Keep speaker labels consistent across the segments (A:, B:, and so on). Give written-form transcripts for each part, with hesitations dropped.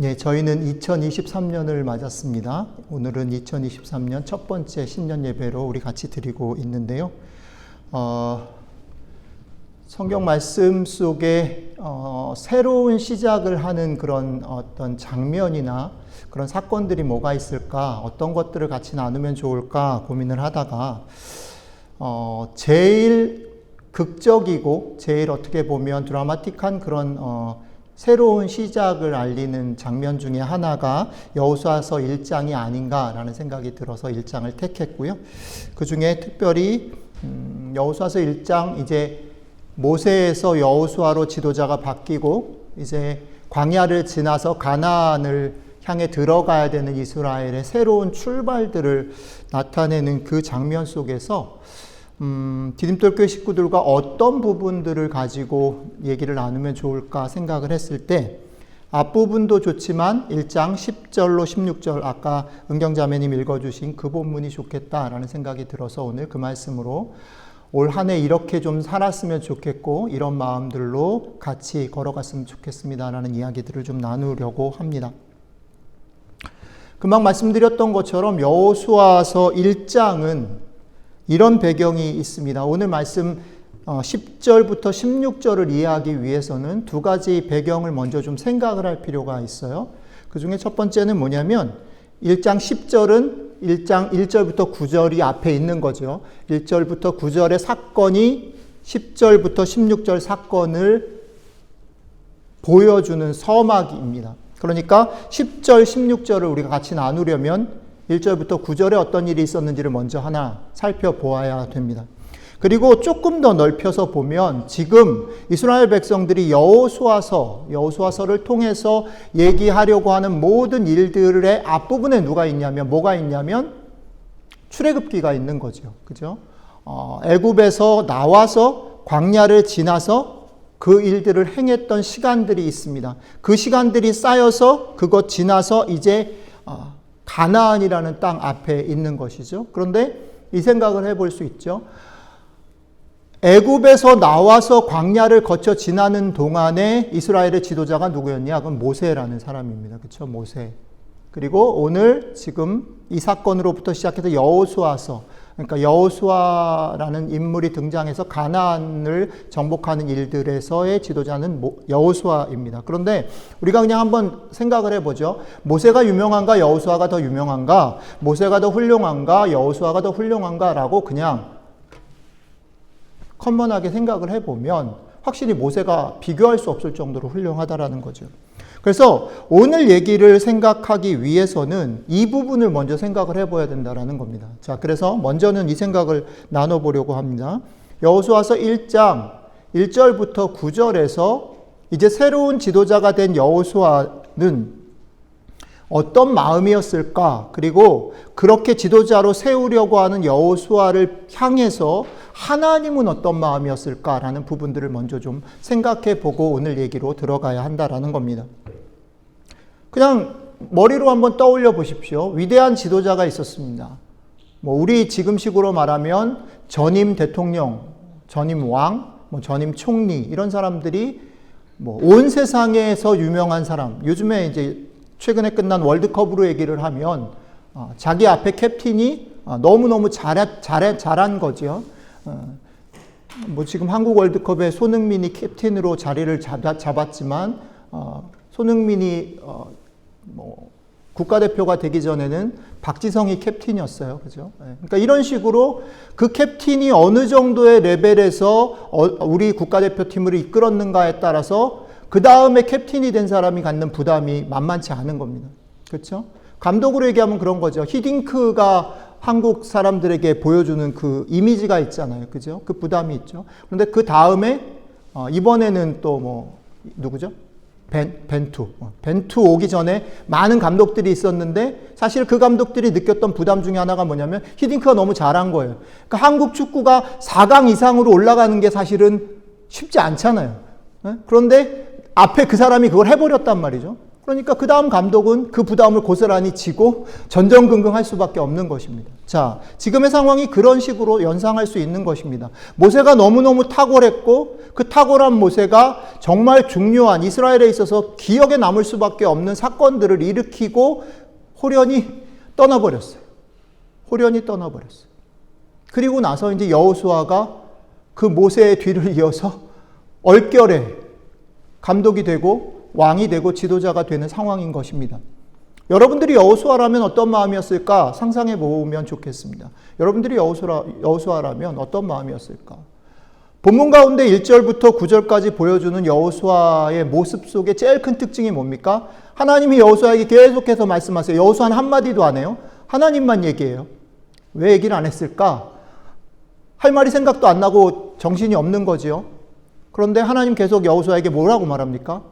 A: 예, 저희는 2023년을 맞았습니다. 오늘은 2023년 첫 번째 신년 예배로 우리 같이 드리고 있는데요. 성경 말씀 속에 새로운 시작을 하는 그런 어떤 장면이나 그런 사건들이 뭐가 있을까, 어떤 것들을 같이 나누면 좋을까 고민을 하다가 제일 극적이고 제일 어떻게 보면 드라마틱한 그런 새로운 시작을 알리는 장면 중에 하나가 여호수아서 1장이 아닌가라는 생각이 들어서 1장을 택했고요. 그 중에 특별히 여호수아서 1장 이제 모세에서 여호수아로 지도자가 바뀌고 이제 광야를 지나서 가나안을 향해 들어가야 되는 이스라엘의 새로운 출발들을 나타내는 그 장면 속에서 디딤돌교회 식구들과 어떤 부분들을 가지고 얘기를 나누면 좋을까 생각을 했을 때 앞부분도 좋지만 1장 10절로 16절 아까 은경자매님 읽어주신 그 본문이 좋겠다라는 생각이 들어서 오늘 그 말씀으로 올 한 해 이렇게 좀 살았으면 좋겠고 이런 마음들로 같이 걸어갔으면 좋겠습니다라는 이야기들을 좀 나누려고 합니다. 금방 말씀드렸던 것처럼 여호수아서 1장은 이런 배경이 있습니다. 오늘 말씀 10절부터 16절을 이해하기 위해서는 두 가지 배경을 먼저 좀 생각을 할 필요가 있어요. 그 중에 첫 번째는 뭐냐면 1장 10절은 1장 1절부터 9절이 앞에 있는 거죠. 1절부터 9절의 사건이 10절부터 16절 사건을 보여주는 서막입니다. 그러니까 10절, 16절을 우리가 같이 나누려면 1절부터 9절에 어떤 일이 있었는지를 먼저 하나 살펴보아야 됩니다. 그리고 조금 더 넓혀서 보면 지금 이스라엘 백성들이 여호수아서를 통해서 얘기하려고 하는 모든 일들의 앞부분에 누가 있냐면 뭐가 있냐면 출애굽기가 있는 거죠. 그죠? 애굽에서 나와서 광야를 지나서 그 일들을 행했던 시간들이 있습니다. 그 시간들이 쌓여서 그것 지나서 이제 가나안이라는 땅 앞에 있는 것이죠. 그런데 이 생각을 해볼 수 있죠. 애굽에서 나와서 광야를 거쳐 지나는 동안에 이스라엘의 지도자가 누구였냐? 그건 모세라는 사람입니다. 그렇죠? 모세. 그리고 오늘 지금 이 사건으로부터 시작해서 여호수아서, 그러니까 여호수아라는 인물이 등장해서 가나안을 정복하는 일들에서의 지도자는 여호수아입니다. 그런데 우리가 그냥 한번 생각을 해보죠. 모세가 유명한가 여호수아가 더 유명한가? 모세가 더 훌륭한가 여호수아가 더 훌륭한가라고 그냥 커먼하게 생각을 해보면 확실히 모세가 비교할 수 없을 정도로 훌륭하다라는 거죠. 그래서 오늘 얘기를 생각하기 위해서는 이 부분을 먼저 생각을 해봐야 된다는 겁니다. 자, 그래서 먼저는 이 생각을 나눠보려고 합니다. 여호수아서 1장 1절부터 9절에서 이제 새로운 지도자가 된 여호수아는 어떤 마음이었을까? 그리고 그렇게 지도자로 세우려고 하는 여호수아를 향해서 하나님은 어떤 마음이었을까라는 부분들을 먼저 좀 생각해 보고 오늘 얘기로 들어가야 한다라는 겁니다. 그냥 머리로 한번 떠올려 보십시오. 위대한 지도자가 있었습니다. 우리 지금식으로 말하면 전임 대통령, 전임 왕, 전임 총리 이런 사람들이 온 세상에서 유명한 사람. 요즘에 이제 최근에 끝난 월드컵으로 얘기를 하면 자기 앞에 캡틴이 너무너무 잘한 거죠. 지금 한국 월드컵에 손흥민이 캡틴으로 자리를 잡았지만 손흥민이 국가대표가 되기 전에는 박지성이 캡틴이었어요. 그죠? 그러니까 이런 식으로 그 캡틴이 어느 정도의 레벨에서 우리 국가대표팀을 이끌었는가에 따라서 그 다음에 캡틴이 된 사람이 갖는 부담이 만만치 않은 겁니다. 그렇죠? 감독으로 얘기하면 그런 거죠. 히딩크가 한국 사람들에게 보여주는 그 이미지가 있잖아요. 그죠? 그 부담이 있죠. 그런데 그 다음에 이번에는 또 누구죠? 벤투 오기 전에 많은 감독들이 있었는데 사실 그 감독들이 느꼈던 부담 중에 하나가 뭐냐면 히딩크가 너무 잘한 거예요. 그러니까 한국 축구가 4강 이상으로 올라가는 게 사실은 쉽지 않잖아요. 그런데 앞에 그 사람이 그걸 해버렸단 말이죠. 그러니까 그 다음 감독은 그 부담을 고스란히 지고 전전긍긍할 수밖에 없는 것입니다. 자, 지금의 상황이 그런 식으로 연상할 수 있는 것입니다. 모세가 너무너무 탁월했고 그 탁월한 모세가 정말 중요한 이스라엘에 있어서 기억에 남을 수밖에 없는 사건들을 일으키고 호련히 떠나버렸어요. 호련히 떠나버렸어요. 그리고 나서 이제 여호수아가 그 모세의 뒤를 이어서 얼결에 감독이 되고 왕이 되고 지도자가 되는 상황인 것입니다. 여러분들이 여호수아라면 어떤 마음이었을까 상상해 보면 좋겠습니다. 여러분들이 여호수아라면 어떤 마음이었을까? 본문 가운데 1절부터 9절까지 보여주는 여호수아의 모습 속에 제일 큰 특징이 뭡니까? 하나님이 여호수아에게 계속해서 말씀하세요. 여호수아는 한마디도 안 해요. 하나님만 얘기해요. 왜 얘기를 안 했을까? 할 말이 생각도 안 나고 정신이 없는 거지요. 그런데 하나님 계속 여호수아에게 뭐라고 말합니까?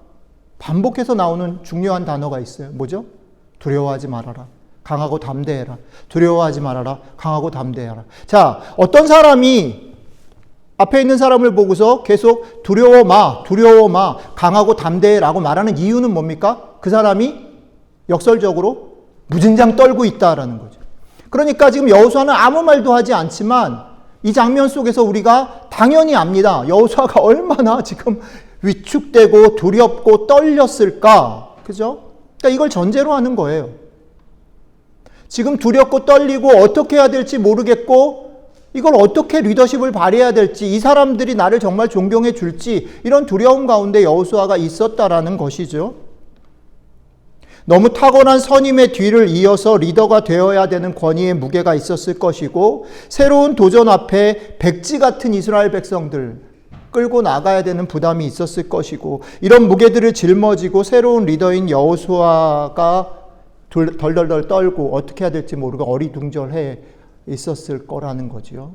A: 반복해서 나오는 중요한 단어가 있어요. 뭐죠? 두려워하지 말아라. 강하고 담대해라. 두려워하지 말아라. 강하고 담대해라. 자, 어떤 사람이 앞에 있는 사람을 보고서 계속 두려워 마, 강하고 담대해라고 말하는 이유는 뭡니까? 그 사람이 역설적으로 무진장 떨고 있다라는 거죠. 그러니까 지금 여호수아는 아무 말도 하지 않지만 이 장면 속에서 우리가 당연히 압니다. 여호수아가 얼마나 지금 위축되고 두렵고 떨렸을까? 그죠? 그러니까 이걸 전제로 하는 거예요. 지금 두렵고 떨리고 어떻게 해야 될지 모르겠고 이걸 어떻게 리더십을 발휘해야 될지 이 사람들이 나를 정말 존경해 줄지 이런 두려움 가운데 여호수아가 있었다라는 것이죠. 너무 탁월한 선임의 뒤를 이어서 리더가 되어야 되는 권위의 무게가 있었을 것이고 새로운 도전 앞에 백지 같은 이스라엘 백성들 끌고 나가야 되는 부담이 있었을 것이고 이런 무게들을 짊어지고 새로운 리더인 여호수아가 덜덜덜 떨고 어떻게 해야 될지 모르고 어리둥절해 있었을 거라는 거죠.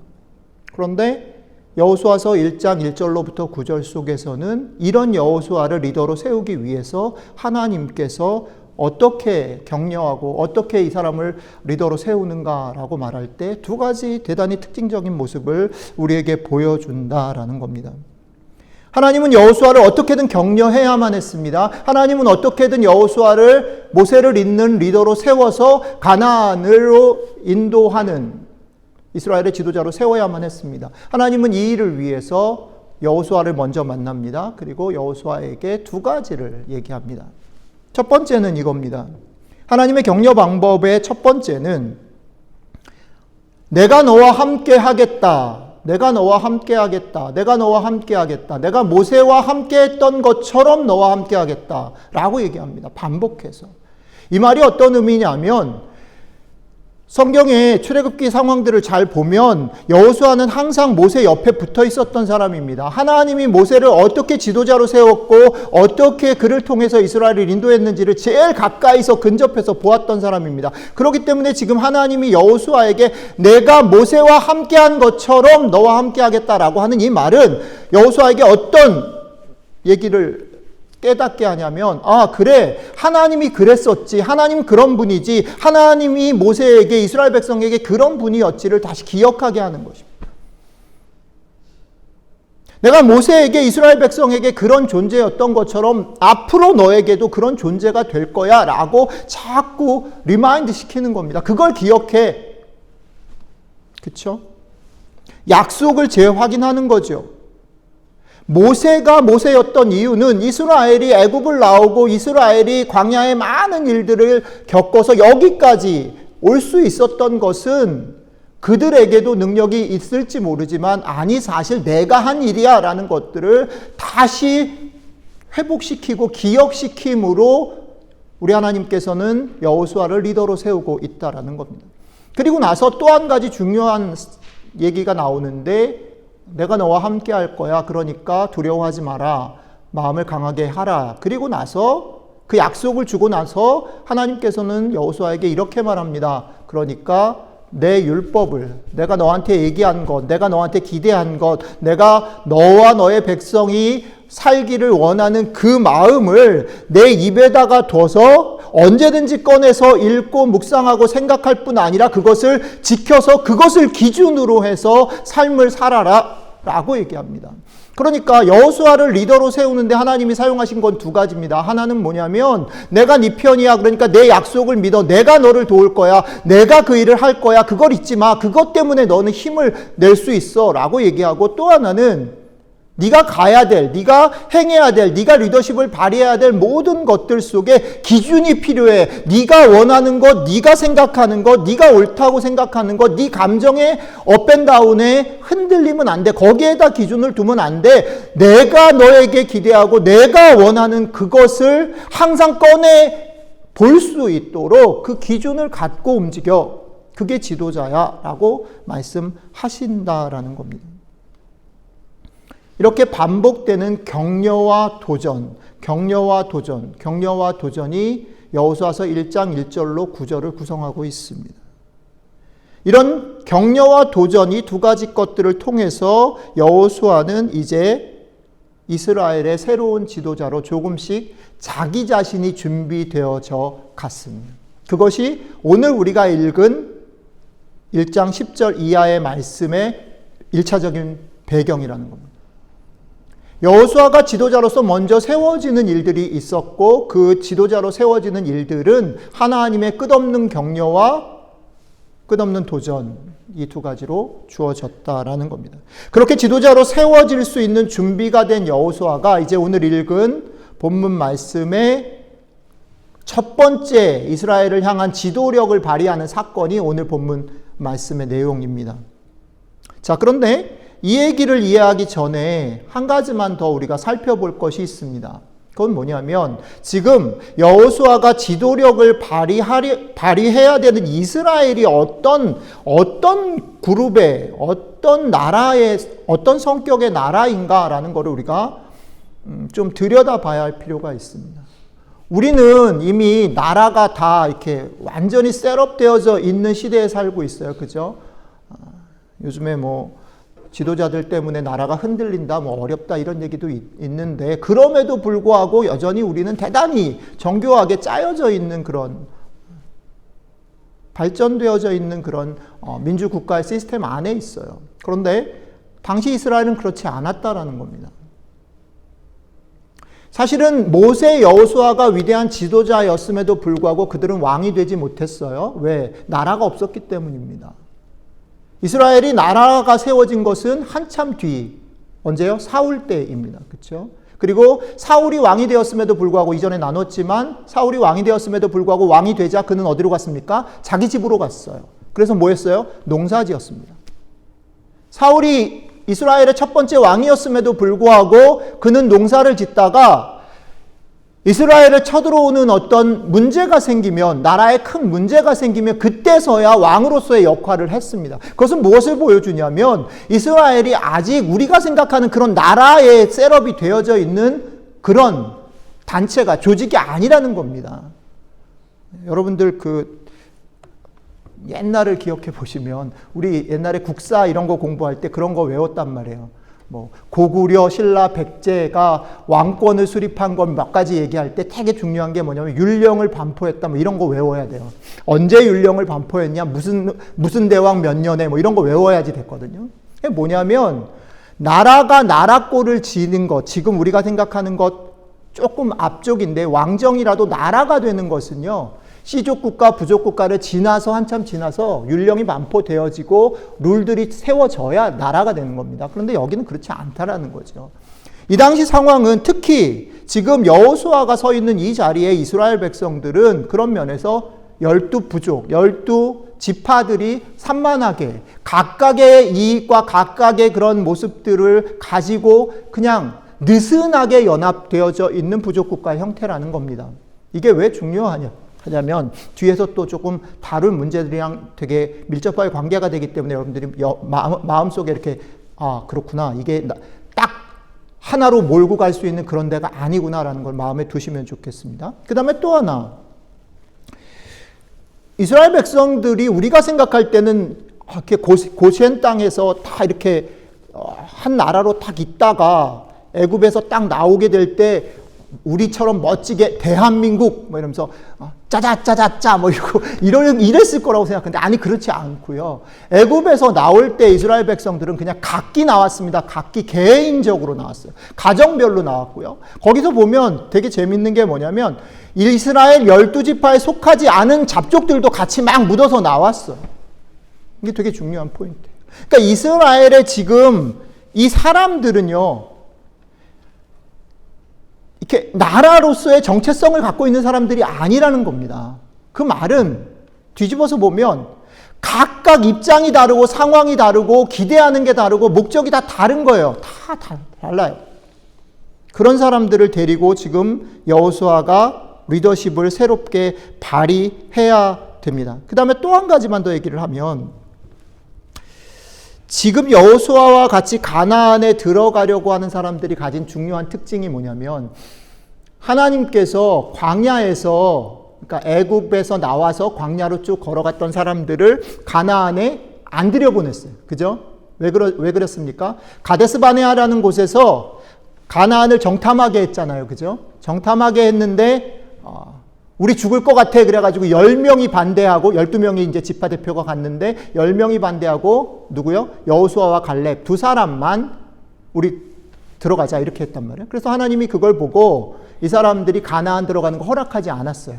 A: 그런데 여호수아서 1장 1절로부터 9절 속에서는 이런 여호수아를 리더로 세우기 위해서 하나님께서 어떻게 격려하고 어떻게 이 사람을 리더로 세우는가라고 말할 때 두 가지 대단히 특징적인 모습을 우리에게 보여준다라는 겁니다. 하나님은 여호수아를 어떻게든 격려해야만 했습니다. 하나님은 어떻게든 여호수아를 모세를 잇는 리더로 세워서 가나안으로 인도하는 이스라엘의 지도자로 세워야만 했습니다. 하나님은 이 일을 위해서 여호수아를 먼저 만납니다. 그리고 여호수아에게 두 가지를 얘기합니다. 첫 번째는 이겁니다. 하나님의 격려 방법의 첫 번째는 내가 너와 함께 하겠다. 내가 너와 함께 하겠다. 내가 너와 함께 하겠다. 내가 모세와 함께 했던 것처럼 너와 함께 하겠다. 라고 얘기합니다. 반복해서. 이 말이 어떤 의미냐면 성경의 출애굽기 상황들을 잘 보면 여호수아는 항상 모세 옆에 붙어 있었던 사람입니다. 하나님이 모세를 어떻게 지도자로 세웠고 어떻게 그를 통해서 이스라엘을 인도했는지를 제일 가까이서 근접해서 보았던 사람입니다. 그렇기 때문에 지금 하나님이 여호수아에게 내가 모세와 함께한 것처럼 너와 함께하겠다라고 하는 이 말은 여호수아에게 어떤 얘기를 깨닫게 하냐면 그래 하나님이 그랬었지 하나님 그런 분이지 하나님이 모세에게 이스라엘 백성에게 그런 분이었지를 다시 기억하게 하는 것입니다. 내가 모세에게 이스라엘 백성에게 그런 존재였던 것처럼 앞으로 너에게도 그런 존재가 될 거야 라고 자꾸 리마인드 시키는 겁니다. 그걸 기억해. 그렇죠? 약속을 재확인하는 거죠. 모세가 모세였던 이유는 이스라엘이 애굽을 나오고 이스라엘이 광야의 많은 일들을 겪어서 여기까지 올 수 있었던 것은 그들에게도 능력이 있을지 모르지만 아니 사실 내가 한 일이야 라는 것들을 다시 회복시키고 기억시킴으로 우리 하나님께서는 여호수아를 리더로 세우고 있다라는 겁니다. 그리고 나서 또 한 가지 중요한 얘기가 나오는데 내가 너와 함께 할 거야. 그러니까 두려워하지 마라. 마음을 강하게 하라. 그리고 나서 그 약속을 주고 나서 하나님께서는 여호수아에게 이렇게 말합니다. 그러니까 내 율법을 내가 너한테 얘기한 것, 내가 너한테 기대한 것, 내가 너와 너의 백성이 살기를 원하는 그 마음을 내 입에다가 둬서 언제든지 꺼내서 읽고 묵상하고 생각할 뿐 아니라 그것을 지켜서 그것을 기준으로 해서 삶을 살아라 라고 얘기합니다. 그러니까 여호수아를 리더로 세우는데 하나님이 사용하신 건 두 가지입니다. 하나는 뭐냐면 내가 네 편이야. 그러니까 내 약속을 믿어. 내가 너를 도울 거야. 내가 그 일을 할 거야. 그걸 잊지 마. 그것 때문에 너는 힘을 낼 수 있어. 라고 얘기하고, 또 하나는 네가 가야 될, 네가 행해야 될, 네가 리더십을 발휘해야 될 모든 것들 속에 기준이 필요해. 네가 원하는 것, 네가 생각하는 것, 네가 옳다고 생각하는 것, 네 감정의 업앤다운에 흔들리면 안 돼. 거기에다 기준을 두면 안 돼. 내가 너에게 기대하고 내가 원하는 그것을 항상 꺼내 볼 수 있도록 그 기준을 갖고 움직여. 그게 지도자야 라고 말씀하신다라는 겁니다. 이렇게 반복되는 격려와 도전이 여호수아서 1장 1절로 9절을 구성하고 있습니다. 이런 격려와 도전이 두 가지 것들을 통해서 여호수아는 이제 이스라엘의 새로운 지도자로 조금씩 자기 자신이 준비되어져 갔습니다. 그것이 오늘 우리가 읽은 1장 10절 이하의 말씀의 1차적인 배경이라는 겁니다. 여호수아가 지도자로서 먼저 세워지는 일들이 있었고, 그 지도자로 세워지는 일들은 하나님의 끝없는 격려와 끝없는 도전, 이 두 가지로 주어졌다라는 겁니다. 그렇게 지도자로 세워질 수 있는 준비가 된 여호수아가 이제 오늘 읽은 본문 말씀의 첫 번째 이스라엘을 향한 지도력을 발휘하는 사건이 오늘 본문 말씀의 내용입니다. 자, 그런데 이 얘기를 이해하기 전에 한 가지만 더 우리가 살펴볼 것이 있습니다. 그건 뭐냐면 지금 여호수아가 지도력을 발휘해야 되는 이스라엘이 어떤 그룹의, 어떤 나라의, 어떤 성격의 나라인가라는 것을 우리가 좀 들여다봐야 할 필요가 있습니다. 우리는 이미 나라가 다 이렇게 완전히 셋업되어져 있는 시대에 살고 있어요. 그죠? 요즘에 지도자들 때문에 나라가 흔들린다, 어렵다 이런 얘기도 있는데, 그럼에도 불구하고 여전히 우리는 대단히 정교하게 짜여져 있는 그런, 발전되어져 있는 그런 민주국가의 시스템 안에 있어요. 그런데 당시 이스라엘은 그렇지 않았다라는 겁니다. 사실은 모세, 여호수아가 위대한 지도자였음에도 불구하고 그들은 왕이 되지 못했어요. 왜? 나라가 없었기 때문입니다. 이스라엘이 나라가 세워진 것은 한참 뒤, 언제요? 사울 때입니다. 그렇죠? 그리고 사울이 왕이 되었음에도 불구하고, 이전에 나눴지만 사울이 왕이 되었음에도 불구하고 왕이 되자 그는 어디로 갔습니까? 자기 집으로 갔어요. 그래서 뭐 했어요? 농사지었습니다. 사울이 이스라엘의 첫 번째 왕이었음에도 불구하고 그는 농사를 짓다가 이스라엘을 쳐들어오는 어떤 문제가 생기면, 나라에 큰 문제가 생기면 그때서야 왕으로서의 역할을 했습니다. 그것은 무엇을 보여주냐면 이스라엘이 아직 우리가 생각하는 그런 나라의 셋업이 되어져 있는 그런 단체가, 조직이 아니라는 겁니다. 여러분들 옛날을 기억해 보시면 우리 옛날에 국사 이런 거 공부할 때 그런 거 외웠단 말이에요. 고구려, 신라, 백제가 왕권을 수립한 건 몇 가지 얘기할 때 되게 중요한 게 뭐냐면 율령을 반포했다, 이런 거 외워야 돼요. 언제 율령을 반포했냐, 무슨 대왕 몇 년에, 이런 거 외워야지 됐거든요. 그게 뭐냐면 나라가 나라꼴을 지는 것, 지금 우리가 생각하는 것 조금 앞쪽인데, 왕정이라도 나라가 되는 것은요, C족 국가, 부족 국가를 한참 지나서 율령이 반포되어지고 룰들이 세워져야 나라가 되는 겁니다. 그런데 여기는 그렇지 않다라는 거죠. 이 당시 상황은 특히 지금 여호수아가 서 있는 이 자리에 이스라엘 백성들은 그런 면에서 12부족, 12지파들이 산만하게 각각의 이익과 각각의 그런 모습들을 가지고 그냥 느슨하게 연합되어져 있는 부족 국가의 형태라는 겁니다. 이게 왜 중요하냐면 뒤에서 또 조금 다룰 문제들이랑 되게 밀접하게 관계가 되기 때문에 여러분들이 마음속에 이렇게 그렇구나, 이게 딱 하나로 몰고 갈 수 있는 그런 데가 아니구나라는 걸 마음에 두시면 좋겠습니다. 그 다음에 또 하나, 이스라엘 백성들이 우리가 생각할 때는 이렇게 고센 땅에서 다 이렇게 한 나라로 딱 있다가 애굽에서 딱 나오게 될 때 우리처럼 멋지게 대한민국 뭐 이러면서 짜자짜자짜 뭐 이랬을 거라고 생각하는데 아니 그렇지 않고요. 애굽에서 나올 때 이스라엘 백성들은 그냥 각기 나왔습니다. 각기 개인적으로 나왔어요. 가정별로 나왔고요. 거기서 보면 되게 재밌는 게 뭐냐면 이스라엘 12지파에 속하지 않은 잡족들도 같이 막 묻어서 나왔어요. 이게 되게 중요한 포인트예요. 그러니까 이스라엘의 지금 이 사람들은요. 이렇게 나라로서의 정체성을 갖고 있는 사람들이 아니라는 겁니다. 그 말은 뒤집어서 보면 각각 입장이 다르고 상황이 다르고 기대하는 게 다르고 목적이 다 다른 거예요. 다 달라요. 그런 사람들을 데리고 지금 여호수아가 리더십을 새롭게 발휘해야 됩니다. 그 다음에 또 한 가지만 더 얘기를 하면 지금 여호수아와 같이 가나안에 들어가려고 하는 사람들이 가진 중요한 특징이 뭐냐면 하나님께서 광야에서 그러니까 애굽에서 나와서 광야로 쭉 걸어갔던 사람들을 가나안에 안 들여보냈어요. 그죠? 왜 그랬습니까? 가데스 바네아라는 곳에서 가나안을 정탐하게 했잖아요. 그죠? 정탐하게 했는데 우리 죽을 것 같아 그래가지고 10명이 반대하고 12명이 이제 지파 대표가 갔는데 10명이 반대하고 누구요? 여호수아와 갈렙 두 사람만 우리 들어가자 이렇게 했단 말이에요. 그래서 하나님이 그걸 보고 이 사람들이 가나안 들어가는 거 허락하지 않았어요.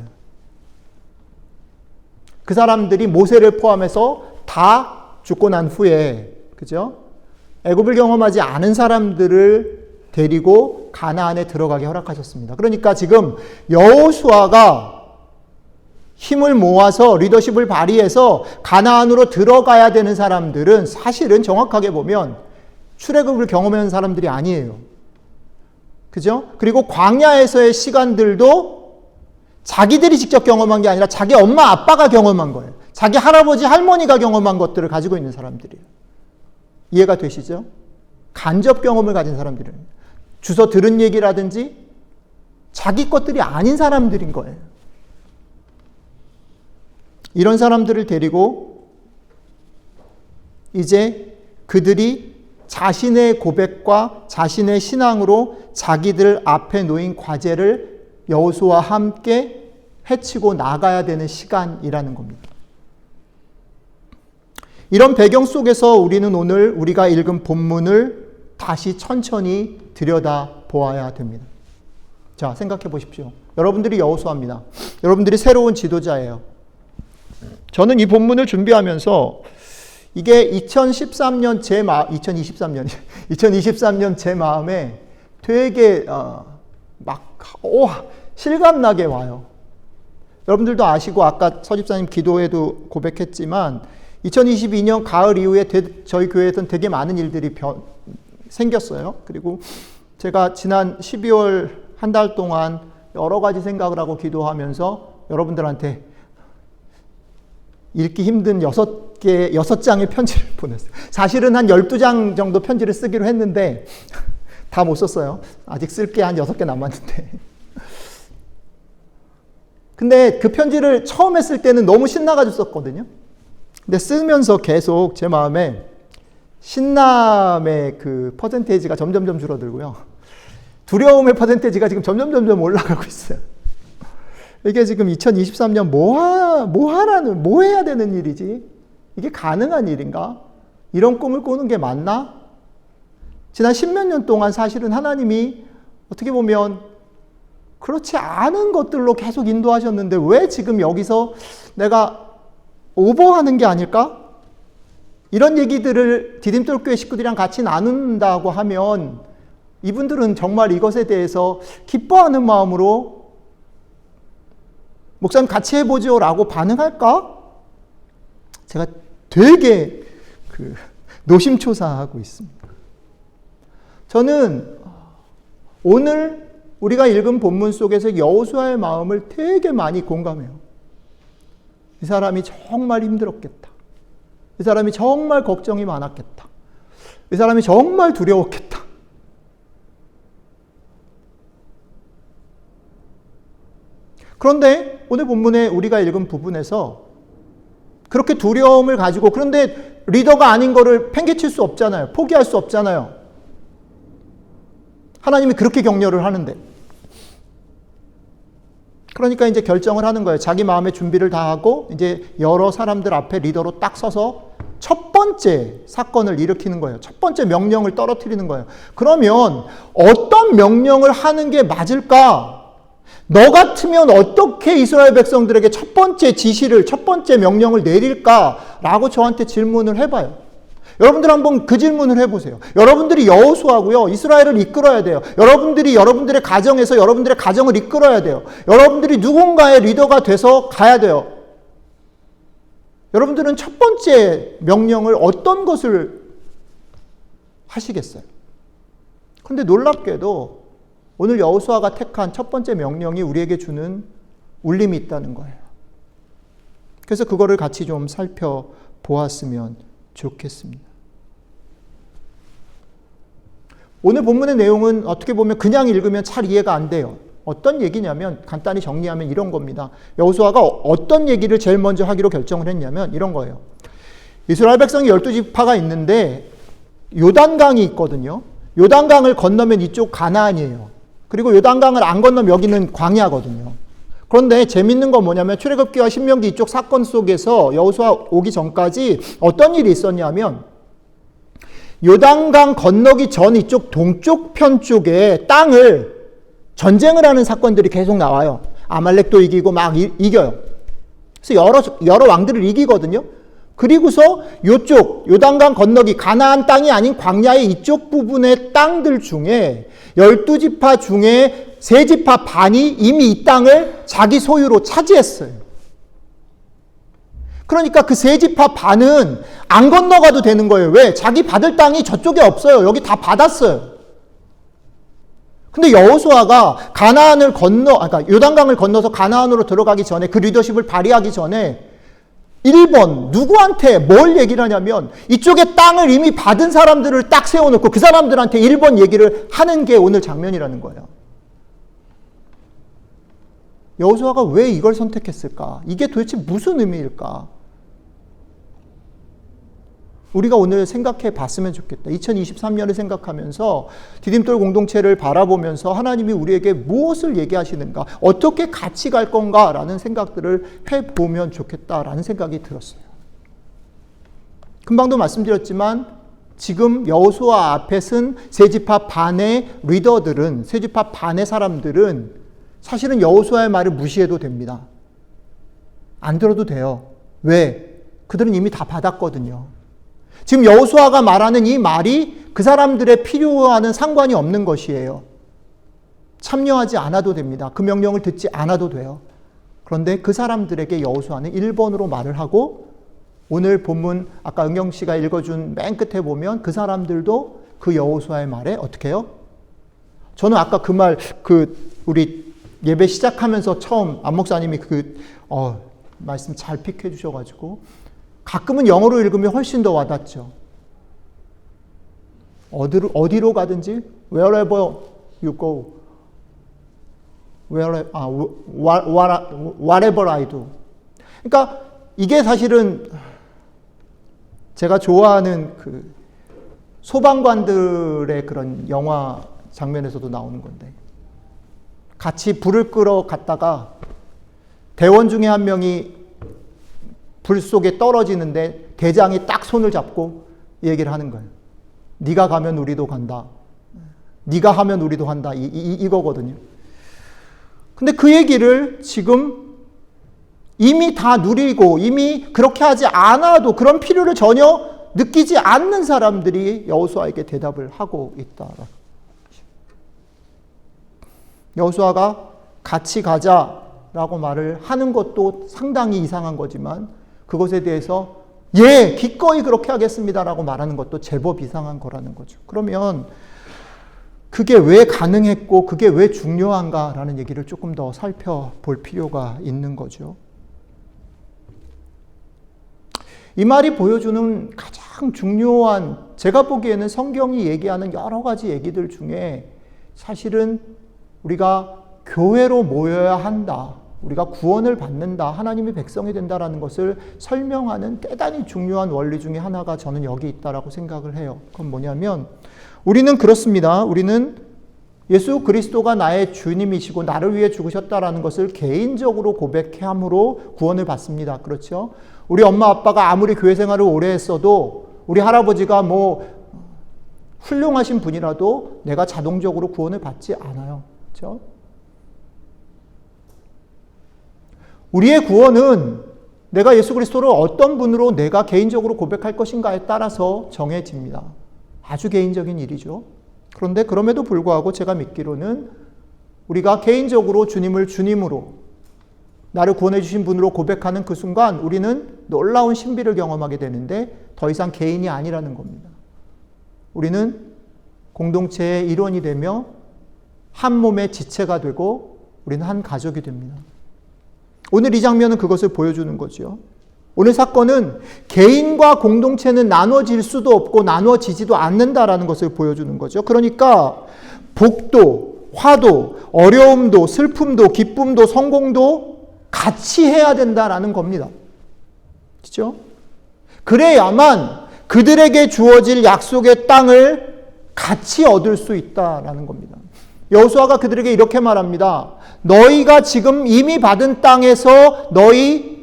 A: 그 사람들이 모세를 포함해서 다 죽고 난 후에 그죠? 애굽을 경험하지 않은 사람들을 데리고 가나안에 들어가게 허락하셨습니다. 그러니까 지금 여호수아가 힘을 모아서 리더십을 발휘해서 가나안으로 들어가야 되는 사람들은 사실은 정확하게 보면 출애굽을 경험한 사람들이 아니에요. 그죠? 그리고 광야에서의 시간들도 자기들이 직접 경험한 게 아니라 자기 엄마 아빠가 경험한 거예요. 자기 할아버지 할머니가 경험한 것들을 가지고 있는 사람들이에요. 이해가 되시죠? 간접 경험을 가진 사람들이에요. 주워 들은 얘기라든지 자기 것들이 아닌 사람들인 거예요. 이런 사람들을 데리고 이제 그들이 자신의 고백과 자신의 신앙으로 자기들 앞에 놓인 과제를 여호수아와 함께 해치고 나가야 되는 시간이라는 겁니다. 이런 배경 속에서 우리는 오늘 우리가 읽은 본문을 다시 천천히 들여다 보아야 됩니다. 자, 생각해 보십시오. 여러분들이 여호수아입니다. 여러분들이 새로운 지도자예요. 저는 이 본문을 준비하면서 이게 2023년 제 마음에 되게 실감나게 와요. 여러분들도 아시고 아까 서집사님 기도에도 고백했지만 2022년 가을 이후에 저희 교회에서는 되게 많은 일들이 생겼어요. 그리고 제가 지난 12월 한 달 동안 여러 가지 생각을 하고 기도하면서 여러분들한테 읽기 힘든 6장의 편지를 보냈어요. 사실은 한 12장 정도 편지를 쓰기로 했는데 다 못 썼어요. 아직 쓸 게 한 6개 남았는데. 근데 그 편지를 처음에 쓸 때는 너무 신나가지고 썼거든요. 근데 쓰면서 계속 제 마음에 신남의 그 퍼센테이지가 점점 줄어들고요. 두려움의 퍼센테이지가 지금 점점 올라가고 있어요. 이게 지금 2023년 뭐 해야 되는 일이지? 이게 가능한 일인가? 이런 꿈을 꾸는 게 맞나? 지난 10몇 년 동안 사실은 하나님이 어떻게 보면 그렇지 않은 것들로 계속 인도하셨는데 왜 지금 여기서 내가 오버하는 게 아닐까? 이런 얘기들을 디딤돌교회 식구들이랑 같이 나눈다고 하면 이분들은 정말 이것에 대해서 기뻐하는 마음으로 목사님 같이 해보죠 라고 반응할까? 제가 되게 노심초사하고 있습니다. 저는 오늘 우리가 읽은 본문 속에서 여호수아의 마음을 되게 많이 공감해요. 이 사람이 정말 힘들었겠다. 이 사람이 정말 걱정이 많았겠다. 이 사람이 정말 두려웠겠다. 그런데 오늘 본문에 우리가 읽은 부분에서 그렇게 두려움을 가지고 그런데 리더가 아닌 거를 팽개칠 수 없잖아요. 포기할 수 없잖아요. 하나님이 그렇게 격려를 하는데. 그러니까 이제 결정을 하는 거예요. 자기 마음의 준비를 다 하고 이제 여러 사람들 앞에 리더로 딱 서서 첫 번째 사건을 일으키는 거예요. 첫 번째 명령을 떨어뜨리는 거예요. 그러면 어떤 명령을 하는 게 맞을까? 너 같으면 어떻게 이스라엘 백성들에게 첫 번째 지시를, 첫 번째 명령을 내릴까라고 저한테 질문을 해봐요. 여러분들 한번 그 질문을 해보세요. 여러분들이 여호수아고요. 이스라엘을 이끌어야 돼요. 여러분들이 여러분들의 가정에서 여러분들의 가정을 이끌어야 돼요. 여러분들이 누군가의 리더가 돼서 가야 돼요. 여러분들은 첫 번째 명령을 어떤 것을 하시겠어요? 그런데 놀랍게도 오늘 여호수아가 택한 첫 번째 명령이 우리에게 주는 울림이 있다는 거예요. 그래서 그거를 같이 좀 살펴보았으면 좋겠습니다. 오늘 본문의 내용은 어떻게 보면 그냥 읽으면 잘 이해가 안 돼요. 어떤 얘기냐면 간단히 정리하면 이런 겁니다. 여호수아가 어떤 얘기를 제일 먼저 하기로 결정을 했냐면 이런 거예요. 이스라엘 백성이 12지파가 있는데 요단강이 있거든요. 요단강을 건너면 이쪽 가나안이에요. 그리고 요단강을 안 건너면 여기는 광야거든요. 그런데 재밌는 건 뭐냐면 출애굽기와 신명기 이쪽 사건 속에서 여호수아 오기 전까지 어떤 일이 있었냐면 요단강 건너기 전 이쪽 동쪽 편 쪽에 땅을 전쟁을 하는 사건들이 계속 나와요. 아말렉도 이기고 막 이겨요. 그래서 여러 왕들을 이기거든요. 그리고서 요쪽 요단강 건너기 가나안 땅이 아닌 광야의 이쪽 부분의 땅들 중에 12지파 중에 3지파 반이 이미 이 땅을 자기 소유로 차지했어요. 그러니까 그 3지파 반은 안 건너가도 되는 거예요. 왜? 자기 받을 땅이 저쪽에 없어요. 여기 다 받았어요. 근데 여호수아가 그러니까 요단강을 건너서 가나안으로 들어가기 전에 그 리더십을 발휘하기 전에 1번 누구한테 뭘 얘기를 하냐면 이쪽에 땅을 이미 받은 사람들을 딱 세워놓고 그 사람들한테 1번 얘기를 하는 게 오늘 장면이라는 거예요. 여호수아가 왜 이걸 선택했을까? 이게 도대체 무슨 의미일까? 우리가 오늘 생각해 봤으면 좋겠다. 2023년을 생각하면서 디딤돌 공동체를 바라보면서 하나님이 우리에게 무엇을 얘기하시는가, 어떻게 같이 갈 건가라는 생각들을 해보면 좋겠다라는 생각이 들었어요. 금방도 말씀드렸지만 지금 여호수아 앞에 쓴 3지파 반의 리더들은, 3지파 반의 사람들은 사실은 여호수아의 말을 무시해도 됩니다. 안 들어도 돼요. 왜? 그들은 이미 다 받았거든요. 지금 여호수아가 말하는 이 말이 그 사람들의 필요와는 상관이 없는 것이에요. 참여하지 않아도 됩니다. 그 명령을 듣지 않아도 돼요. 그런데 그 사람들에게 여호수아는 1번으로 말을 하고 오늘 본문 아까 은경 씨가 읽어준 맨 끝에 보면 그 사람들도 그 여호수아의 말에 어떻게 해요? 저는 아까 그 말, 우리 예배 시작하면서 처음 안 목사님이 말씀 잘 픽해 주셔가지고 가끔은 영어로 읽으면 훨씬 더 와닿죠. 어디로 가든지 wherever you go, whatever I do. 그러니까 이게 사실은 제가 좋아하는 그 소방관들의 그런 영화 장면에서도 나오는 건데 같이 불을 끌어 갔다가 대원 중에 한 명이 불 속에 떨어지는데 대장이 딱 손을 잡고 얘기를 하는 거예요. 네가 가면 우리도 간다. 네가 하면 우리도 한다. 이거거든요. 근데 그 얘기를 지금 이미 다 누리고 이미 그렇게 하지 않아도 그런 필요를 전혀 느끼지 않는 사람들이 여호수아에게 대답을 하고 있다. 여호수아가 같이 가자라고 말을 하는 것도 상당히 이상한 거지만 그것에 대해서 기꺼이 그렇게 하겠습니다라고 말하는 것도 제법 이상한 거라는 거죠. 그러면 그게 왜 가능했고 그게 왜 중요한가라는 얘기를 조금 더 살펴볼 필요가 있는 거죠. 이 말이 보여주는 가장 중요한, 제가 보기에는 성경이 얘기하는 여러 가지 얘기들 중에 사실은 우리가 교회로 모여야 한다, 우리가 구원을 받는다, 하나님의 백성이 된다라는 것을 설명하는 대단히 중요한 원리 중에 하나가 저는 여기 있다라고 생각을 해요. 그건 뭐냐면 우리는 그렇습니다. 우리는 예수 그리스도가 나의 주님이시고 나를 위해 죽으셨다라는 것을 개인적으로 고백함으로 구원을 받습니다. 그렇죠? 우리 엄마 아빠가 아무리 교회 생활을 오래 했어도 우리 할아버지가 훌륭하신 분이라도 내가 자동적으로 구원을 받지 않아요. 그렇죠? 우리의 구원은 내가 예수 그리스도를 어떤 분으로 내가 개인적으로 고백할 것인가에 따라서 정해집니다. 아주 개인적인 일이죠. 그런데 그럼에도 불구하고 제가 믿기로는 우리가 개인적으로 주님을 주님으로 나를 구원해 주신 분으로 고백하는 그 순간 우리는 놀라운 신비를 경험하게 되는데 더 이상 개인이 아니라는 겁니다. 우리는 공동체의 일원이 되며 한 몸의 지체가 되고 우리는 한 가족이 됩니다. 오늘 이 장면은 그것을 보여주는 거죠. 오늘 사건은 개인과 공동체는 나눠질 수도 없고 나눠지지도 않는다라는 것을 보여주는 거죠. 그러니까 복도, 화도, 어려움도, 슬픔도, 기쁨도, 성공도 같이 해야 된다라는 겁니다. 그렇죠? 그래야만 그들에게 주어질 약속의 땅을 같이 얻을 수 있다라는 겁니다. 여호수아가 그들에게 이렇게 말합니다. 너희가 지금 이미 받은 땅에서 너희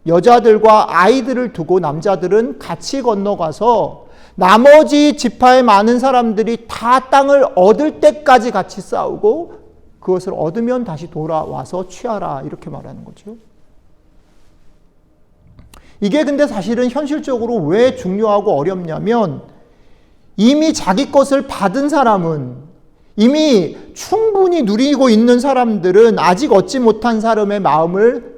A: 여자들과 아이들을 두고 남자들은 같이 건너가서 나머지 지파의 많은 사람들이 다 땅을 얻을 때까지 같이 싸우고 그것을 얻으면 다시 돌아와서 취하라 이렇게 말하는 거죠. 이게 근데 사실은 현실적으로 왜 중요하고 어렵냐면 이미 자기 것을 받은 사람은 이미 충분히 누리고 있는 사람들은 아직 얻지 못한 사람의 마음을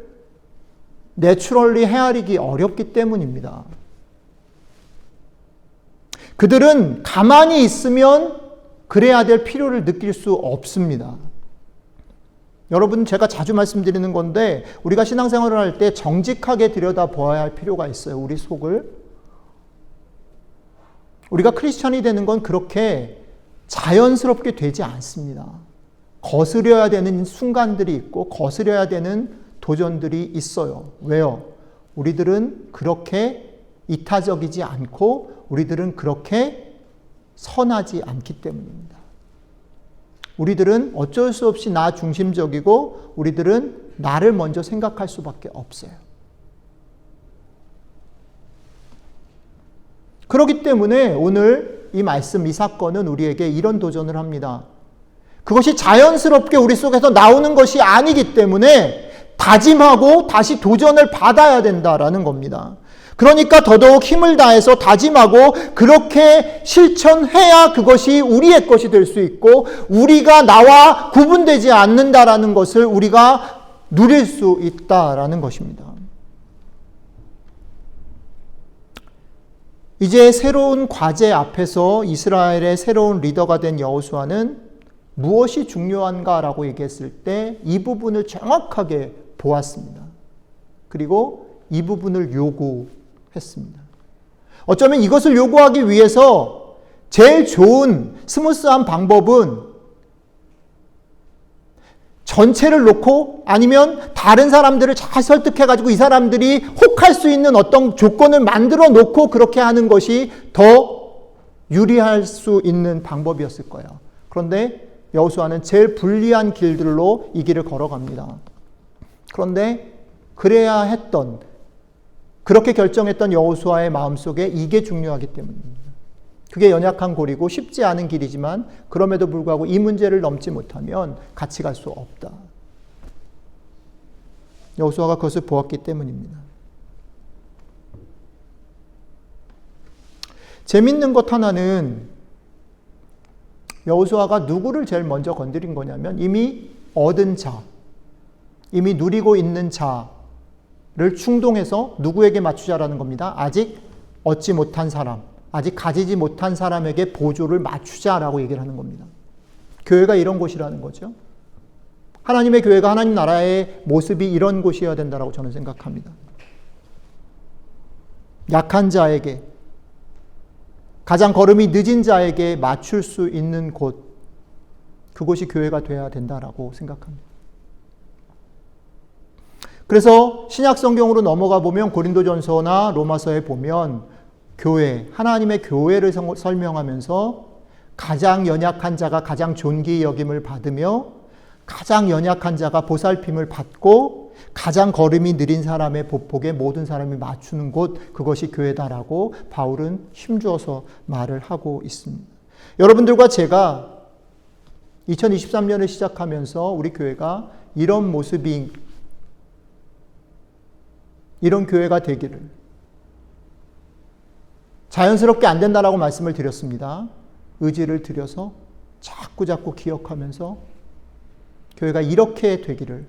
A: 내추럴리 헤아리기 어렵기 때문입니다. 그들은 가만히 있으면 그래야 될 필요를 느낄 수 없습니다. 여러분 제가 자주 말씀드리는 건데 우리가 신앙생활을 할 때 정직하게 들여다보아야 할 필요가 있어요. 우리 속을. 우리가 크리스천이 되는 건 그렇게 자연스럽게 되지 않습니다. 거스려야 되는 순간들이 있고 거스려야 되는 도전들이 있어요. 왜요? 우리들은 그렇게 이타적이지 않고 우리들은 그렇게 선하지 않기 때문입니다. 우리들은 어쩔 수 없이 나 중심적이고 우리들은 나를 먼저 생각할 수밖에 없어요. 그렇기 때문에 오늘 이 말씀, 이 사건은 우리에게 이런 도전을 합니다. 그것이 자연스럽게 우리 속에서 나오는 것이 아니기 때문에 다짐하고 다시 도전을 받아야 된다라는 겁니다. 그러니까 더더욱 힘을 다해서 다짐하고 그렇게 실천해야 그것이 우리의 것이 될 수 있고 우리가 나와 구분되지 않는다라는 것을 우리가 누릴 수 있다라는 것입니다. 이제 새로운 과제 앞에서 이스라엘의 새로운 리더가 된 여호수아는 무엇이 중요한가라고 얘기했을 때 이 부분을 정확하게 보았습니다. 그리고 이 부분을 요구했습니다. 어쩌면 이것을 요구하기 위해서 제일 좋은 스무스한 방법은 전체를 놓고 아니면 다른 사람들을 잘 설득해가지고 이 사람들이 혹할 수 있는 어떤 조건을 만들어 놓고 그렇게 하는 것이 더 유리할 수 있는 방법이었을 거예요. 그런데 여호수아는 제일 불리한 길들로 이 길을 걸어갑니다. 그런데 그렇게 결정했던 여호수아의 마음속에 이게 중요하기 때문입니다. 그게 연약한 고리고 쉽지 않은 길이지만 그럼에도 불구하고 이 문제를 넘지 못하면 같이 갈 수 없다. 여호수아가 그것을 보았기 때문입니다. 재밌는 것 하나는 여호수아가 누구를 제일 먼저 건드린 거냐면 이미 얻은 자, 이미 누리고 있는 자를 충동해서 누구에게 맞추자라는 겁니다. 아직 얻지 못한 사람, 아직 가지지 못한 사람에게 보조를 맞추자라고 얘기를 하는 겁니다. 교회가 이런 곳이라는 거죠. 하나님의 교회가 하나님 나라의 모습이 이런 곳이어야 된다고 저는 생각합니다. 약한 자에게, 가장 걸음이 늦은 자에게 맞출 수 있는 곳, 그곳이 교회가 되어야 된다고 생각합니다. 그래서 신약 성경으로 넘어가 보면 고린도전서나 로마서에 보면 교회, 하나님의 교회를 설명하면서 가장 연약한 자가 가장 존귀 여김을 받으며 가장 연약한 자가 보살핌을 받고 가장 걸음이 느린 사람의 보폭에 모든 사람이 맞추는 곳, 그것이 교회다라고 바울은 힘주어서 말을 하고 있습니다. 여러분들과 제가 2023년을 시작하면서 우리 교회가 이런 모습이, 이런 교회가 되기를 자연스럽게 안 된다라고 말씀을 드렸습니다. 의지를 들여서 자꾸 기억하면서 교회가 이렇게 되기를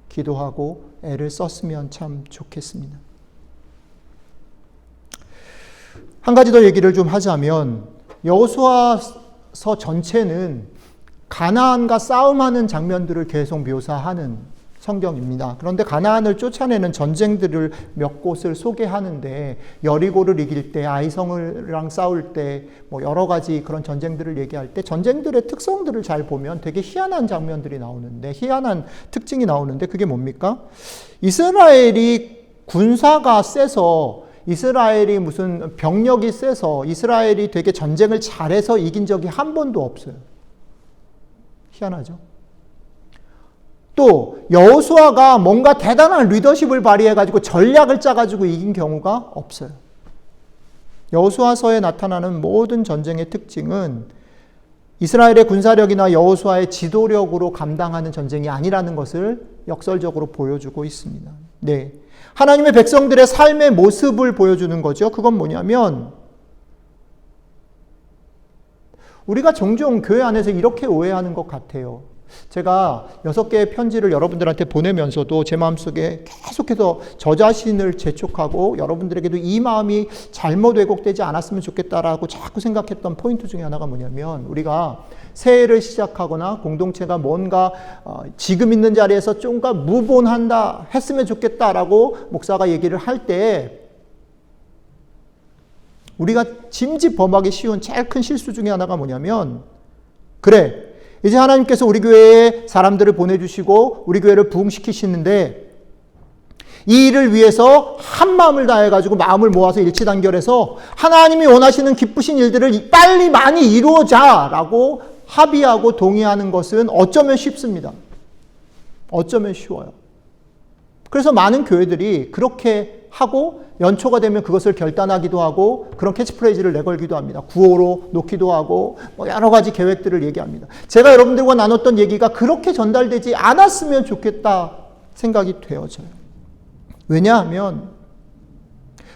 A: 기도하고 애를 썼으면 참 좋겠습니다. 한 가지 더 얘기를 좀 하자면 여호수아서 전체는 가나안과 싸움하는 장면들을 계속 묘사하는 성경입니다. 그런데 가나안을 쫓아내는 전쟁들을 몇 곳을 소개하는데 여리고를 이길 때, 아이성이랑 싸울 때, 여러 가지 그런 전쟁들을 얘기할 때 전쟁들의 특성들을 잘 보면 되게 희한한 장면들이 나오는데, 희한한 특징이 나오는데 그게 뭡니까? 이스라엘이 군사가 세서, 이스라엘이 무슨 병력이 세서, 이스라엘이 되게 전쟁을 잘해서 이긴 적이 한 번도 없어요. 희한하죠? 또 여호수아가 뭔가 대단한 리더십을 발휘해가지고 전략을 짜가지고 이긴 경우가 없어요. 여호수아서에 나타나는 모든 전쟁의 특징은 이스라엘의 군사력이나 여호수아의 지도력으로 감당하는 전쟁이 아니라는 것을 역설적으로 보여주고 있습니다. 네, 하나님의 백성들의 삶의 모습을 보여주는 거죠. 그건 뭐냐면 우리가 종종 교회 안에서 이렇게 오해하는 것 같아요. 제가 6개의 편지를 여러분들한테 보내면서도 제 마음속에 계속해서 저 자신을 재촉하고 여러분들에게도 이 마음이 잘못 왜곡되지 않았으면 좋겠다라고 자꾸 생각했던 포인트 중에 하나가 뭐냐면, 우리가 새해를 시작하거나 공동체가 뭔가 지금 있는 자리에서 좀가 무본한다 했으면 좋겠다라고 목사가 얘기를 할 때 우리가 짐짓범하기 쉬운 제일 큰 실수 중에 하나가 뭐냐면, 그래, 이제 하나님께서 우리 교회에 사람들을 보내주시고 우리 교회를 부흥시키시는데 이 일을 위해서 한 마음을 다해가지고 마음을 모아서 일치단결해서 하나님이 원하시는 기쁘신 일들을 빨리 많이 이루어자라고 합의하고 동의하는 것은 어쩌면 쉽습니다. 어쩌면 쉬워요. 그래서 많은 교회들이 그렇게 하고 연초가 되면 그것을 결단하기도 하고 그런 캐치프레이즈를 내걸기도 합니다. 구호로 놓기도 하고 여러 가지 계획들을 얘기합니다. 제가 여러분들과 나눴던 얘기가 그렇게 전달되지 않았으면 좋겠다 생각이 되어져요. 왜냐하면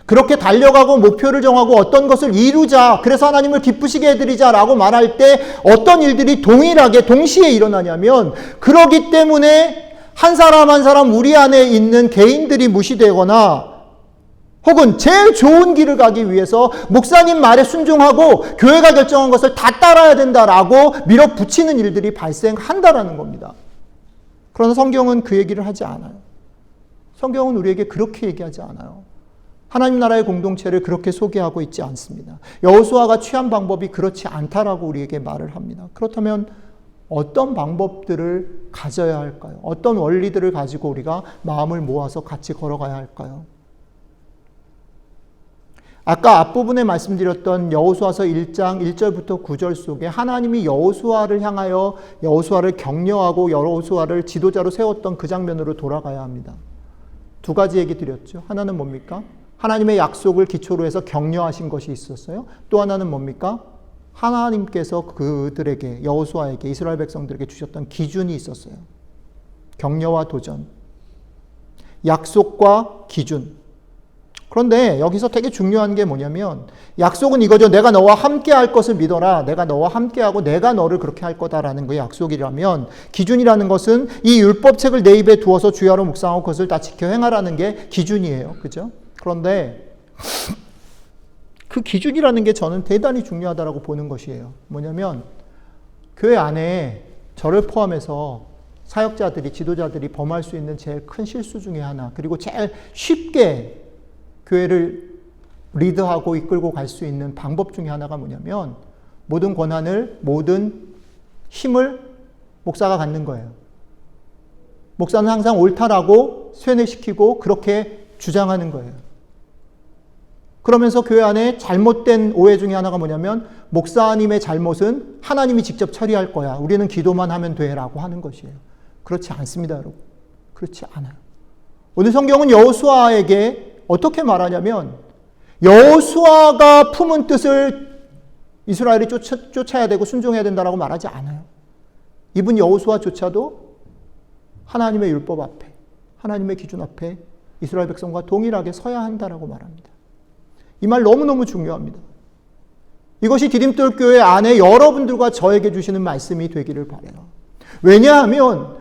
A: 그렇게 달려가고 목표를 정하고 어떤 것을 이루자, 그래서 하나님을 기쁘시게 해드리자라고 말할 때 어떤 일들이 동일하게 동시에 일어나냐면, 그러기 때문에 한 사람 한 사람 우리 안에 있는 개인들이 무시되거나 혹은 제일 좋은 길을 가기 위해서 목사님 말에 순종하고 교회가 결정한 것을 다 따라야 된다라고 밀어붙이는 일들이 발생한다라는 겁니다. 그러나 성경은 그 얘기를 하지 않아요. 성경은 우리에게 그렇게 얘기하지 않아요. 하나님 나라의 공동체를 그렇게 소개하고 있지 않습니다. 여호수아가 취한 방법이 그렇지 않다라고 우리에게 말을 합니다. 그렇다면 어떤 방법들을 가져야 할까요? 어떤 원리들을 가지고 우리가 마음을 모아서 같이 걸어가야 할까요? 아까 앞부분에 말씀드렸던 여호수아서 1장 1절부터 9절 속에 하나님이 여호수아를 향하여 여호수아를 격려하고 여호수아를 지도자로 세웠던 그 장면으로 돌아가야 합니다. 두 가지 얘기 드렸죠. 하나는 뭡니까? 하나님의 약속을 기초로 해서 격려하신 것이 있었어요. 또 하나는 뭡니까? 하나님께서 그들에게, 여호수아에게, 이스라엘 백성들에게 주셨던 기준이 있었어요. 격려와 도전, 약속과 기준. 그런데 여기서 되게 중요한 게 뭐냐면, 약속은 이거죠. 내가 너와 함께 할 것을 믿어라. 내가 너와 함께 하고 내가 너를 그렇게 할 거다라는 게 약속이라면, 기준이라는 것은 이 율법책을 내 입에 두어서 주야로 묵상하고 그것을 다 지켜 행하라는 게 기준이에요. 그죠? 그런데 그 기준이라는 게 저는 대단히 중요하다고 보는 것이에요. 뭐냐면 교회 안에 저를 포함해서 사역자들이, 지도자들이 범할 수 있는 제일 큰 실수 중에 하나, 그리고 제일 쉽게 교회를 리드하고 이끌고 갈 수 있는 방법 중에 하나가 뭐냐면, 모든 권한을, 모든 힘을 목사가 갖는 거예요. 목사는 항상 옳다라고 쇠뇌시키고 그렇게 주장하는 거예요. 그러면서 교회 안에 잘못된 오해 중에 하나가 뭐냐면 목사님의 잘못은 하나님이 직접 처리할 거야. 우리는 기도만 하면 돼라고 하는 것이에요. 그렇지 않습니다, 여러분. 그렇지 않아요. 오늘 성경은 여호수아에게 어떻게 말하냐면 여호수아가 품은 뜻을 이스라엘이 쫓아야 되고 순종해야 된다라고 말하지 않아요. 이분 여호수아조차도 하나님의 율법 앞에, 하나님의 기준 앞에 이스라엘 백성과 동일하게 서야 한다라고 말합니다. 이 말 너무너무 중요합니다. 이것이 디딤돌 교회 안에 여러분들과 저에게 주시는 말씀이 되기를 바라요. 왜냐하면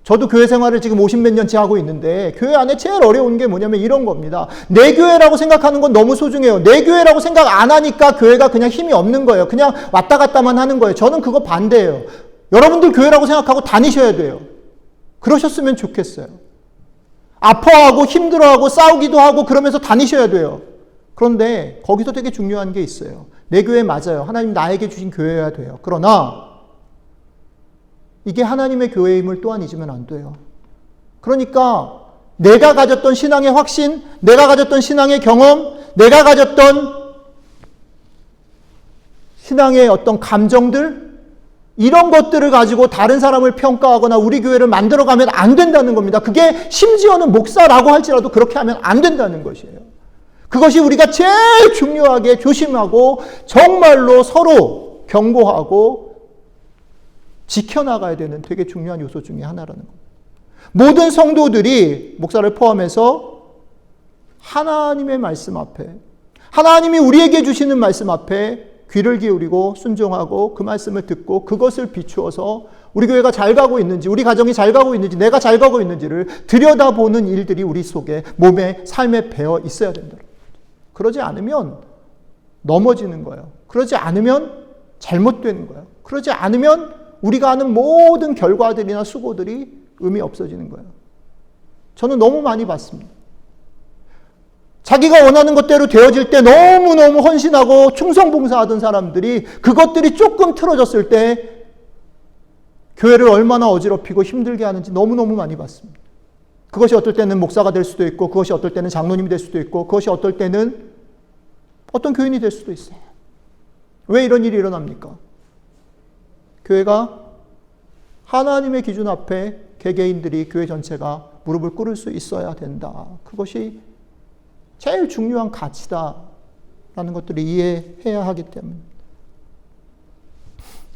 A: 저도 교회 생활을 지금 50몇 년째 하고 있는데 교회 안에 제일 어려운 게 뭐냐면 이런 겁니다. 내 교회라고 생각하는 건 너무 소중해요. 내 교회라고 생각 안 하니까 교회가 그냥 힘이 없는 거예요. 그냥 왔다 갔다만 하는 거예요. 저는 그거 반대예요. 여러분들 교회라고 생각하고 다니셔야 돼요. 그러셨으면 좋겠어요. 아파하고 힘들어하고 싸우기도 하고 그러면서 다니셔야 돼요. 그런데 거기서 되게 중요한 게 있어요. 내 교회 맞아요. 하나님 나에게 주신 교회여야 돼요. 그러나 이게 하나님의 교회임을 또한 잊으면 안 돼요. 그러니까 내가 가졌던 신앙의 확신, 내가 가졌던 신앙의 경험, 내가 가졌던 신앙의 어떤 감정들, 이런 것들을 가지고 다른 사람을 평가하거나 우리 교회를 만들어가면 안 된다는 겁니다. 그게 심지어는 목사라고 할지라도 그렇게 하면 안 된다는 것이에요. 그것이 우리가 제일 중요하게 조심하고 정말로 서로 경고하고 지켜나가야 되는 되게 중요한 요소 중에 하나라는 겁니다. 모든 성도들이 목사를 포함해서 하나님의 말씀 앞에, 하나님이 우리에게 주시는 말씀 앞에 귀를 기울이고 순종하고 그 말씀을 듣고 그것을 비추어서 우리 교회가 잘 가고 있는지, 우리 가정이 잘 가고 있는지, 내가 잘 가고 있는지를 들여다보는 일들이 우리 속에, 몸에, 삶에 배어 있어야 된다. 그러지 않으면 넘어지는 거예요. 그러지 않으면 잘못되는 거예요. 그러지 않으면 우리가 하는 모든 결과들이나 수고들이 의미 없어지는 거예요. 저는 너무 많이 봤습니다. 자기가 원하는 것대로 되어질 때 너무너무 헌신하고 충성봉사하던 사람들이 그것들이 조금 틀어졌을 때 교회를 얼마나 어지럽히고 힘들게 하는지 너무너무 많이 봤습니다. 그것이 어떨 때는 목사가 될 수도 있고, 그것이 어떨 때는 장로님이 될 수도 있고, 그것이 어떨 때는 어떤 교인이 될 수도 있어요. 왜 이런 일이 일어납니까? 교회가 하나님의 기준 앞에 개개인들이, 교회 전체가 무릎을 꿇을 수 있어야 된다. 그것이 제일 중요한 가치다라는 것들을 이해해야 하기 때문에